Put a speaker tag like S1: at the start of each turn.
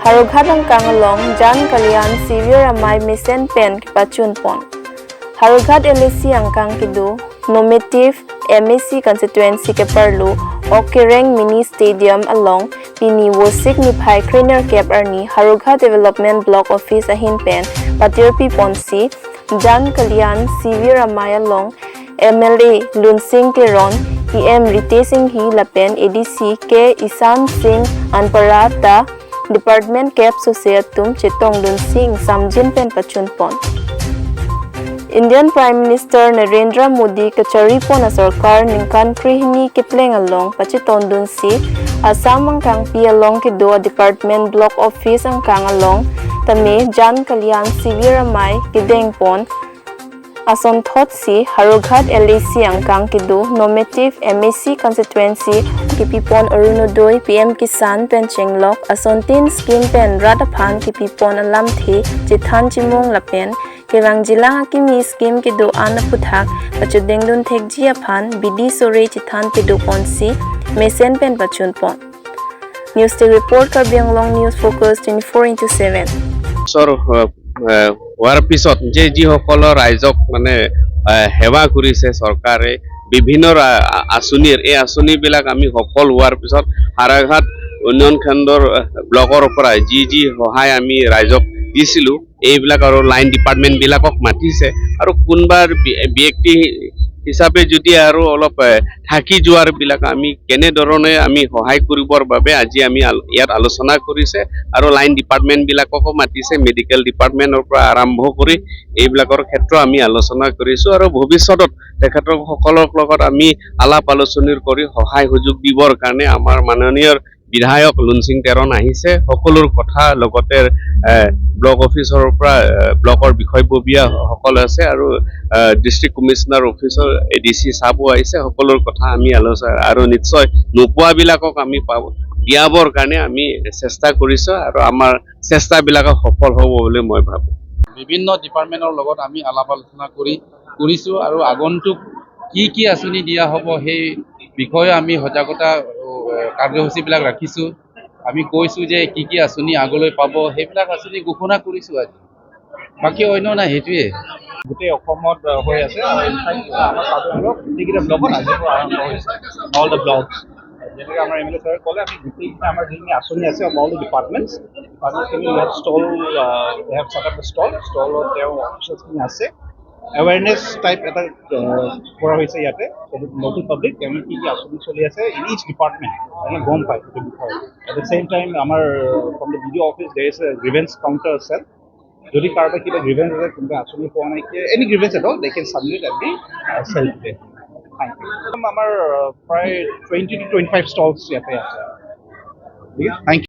S1: Hawraghat angkang along Jan Kalyan Shivir Amei Mesen Pen Pachun Pon. Hawraghat LAC angkang kidu nominative MAC constituency ke perlu Okireng mini stadium along pini wosik ni phai trainer cap arni Hawraghat development block office ahin pen patirpi ponsi Jan Kalyan Shivir Amei along MLA Lunsing Tiron PM Rite Singh Hi Lapen ADC K Isan Singh Anparata Department Cap Societum Chitong Lunsing Samjin Pen Pachun Pon. Indian Prime Minister Narendra Modi kachari pon a sarkar ning country hini kitleng along pachiton dunsi Assam angkang pi along kido a department block office angkang along tame Jan Kalyan Shivir Amei kideng pon ason thot si Hawraghat LAC angkang kido nominative MAC constituency kipipon arunodoi PM Kisan pen chenglok ason tin scheme pen radaphan kipipon alam the jithan chimong lapen Kirang jilang akimi scheme kido ana puthak pachudeng dun thek jia phan bidi sore chithan pido ponsi mesen pen pachun pon. News to report Kalyan long news focus 24/7.
S2: Sir, war pisot je ji hokolo raizok mane hewa kurise sarkare bibhinno asunir e asuni bilak ami hokol war pisot Hawraghat union khandor blockor opora ji hohai ami raizok disilu এইবিলাক আৰু line department বিলাকক মাতিছে আৰু কোনবাৰ ব্যক্তি হিচাপে যদি আৰু অলপ থাকি যোৱাৰ বিলাক আমি কেনে ধৰণে আমি সহায় কৰিবৰ বাবে আজি আমি ইয়াত আলোচনা কৰিছে আৰু লাইন ডিপাৰ্টমেন্ট বিলাককো মাতিছে মেডিকেল ডিপাৰ্টমেন্টৰ পৰা আৰম্ভ কৰি এইবিলাকৰ ক্ষেত্ৰ আমি আলোচনা কৰিছো আৰু ভৱিষ্যতত তেখেতৰ সকলৰ লগত আমি আলাপ আলোচনা কৰি সহায় সুযোগ দিবৰ কাৰণে আমাৰ মাননীয় বিধায়ক লুনসিং তেৰণ আহিছে সকলোৰ কথা লগতে ব্লক অফিচৰ পৰা ব্লকৰ বিষয়ববীয়া সকল আছে আৰু ডিস্ট্ৰিক্ট কমিশনাৰ অফিচৰ এডিসি সাবো আহিছে সকলোৰ কথা আমি আলোচনা আৰু নিশ্চয় নোপোৱা বিলাকক আমি পাব দিয়াবৰ কাৰণে আমি চেষ্টা কৰিছো আৰু আমাৰ চেষ্টা বিলাক সফল হ'ব বুলি মই ভাবো
S3: বিভিন্ন ডিপাৰ্টমেন্টৰ লগত আমি আলাপ আলোচনা কৰিছো আৰু আগন্তুক কি আঁচনি দিয়া হ'ব সেই বিষয়ে আমি সজাগতা কাৰ্যসূচী বিলাক ৰাখিছো আমি কৈছো যে কি আঁচনি আগলৈ পাব সেইবিলাক আঁচনি ঘোষণা কৰিছো আজি বাকি অন্য নাই হেতুৱে
S4: গোটেই অসমত হৈ আছে আৰু ইনফ্যাক্ট আমাৰ সাধাৰণতে গোটেইকেইটা ব্লকত আজিৰ পৰা আৰম্ভ হৈছে অল দ্য ব্লকছ যেনেকৈ আমাৰ এম এল এ ছাৰে ক'লে আমি গোটেইকেইটা আমাৰ যিখিনি আঁচনি আছে অল দ্য ডিপাৰ্টমেণ্টছখিনি ইয়াত ষ্টল হেভ ছেট আপ ষ্টলত তেওঁ অফিচাৰ্ছখিনি আছে এৱেৰনেছ টাইপ এটা কৰা হৈছে ইয়াতে নতুন পাব্লিক তেওঁলোকে কি আঁচনি চলি আছে ইন ইচ ডিপাৰ্টমেণ্ট মানে গম পায় সেইটো বিষয়ে এট দ্য ছেইম টাইম আমাৰ from the video' office there is a grievance counter cell যদি কাৰোবাৰ কিবা গ্ৰিভেঞ্চ আছে কোনোবা আঁচনি পোৱা নাই any grievance at all they can submit at the cell today আমাৰ প্ৰায় 20 to 25 ষ্টলছ ইয়াতে আছে থেংক ইউ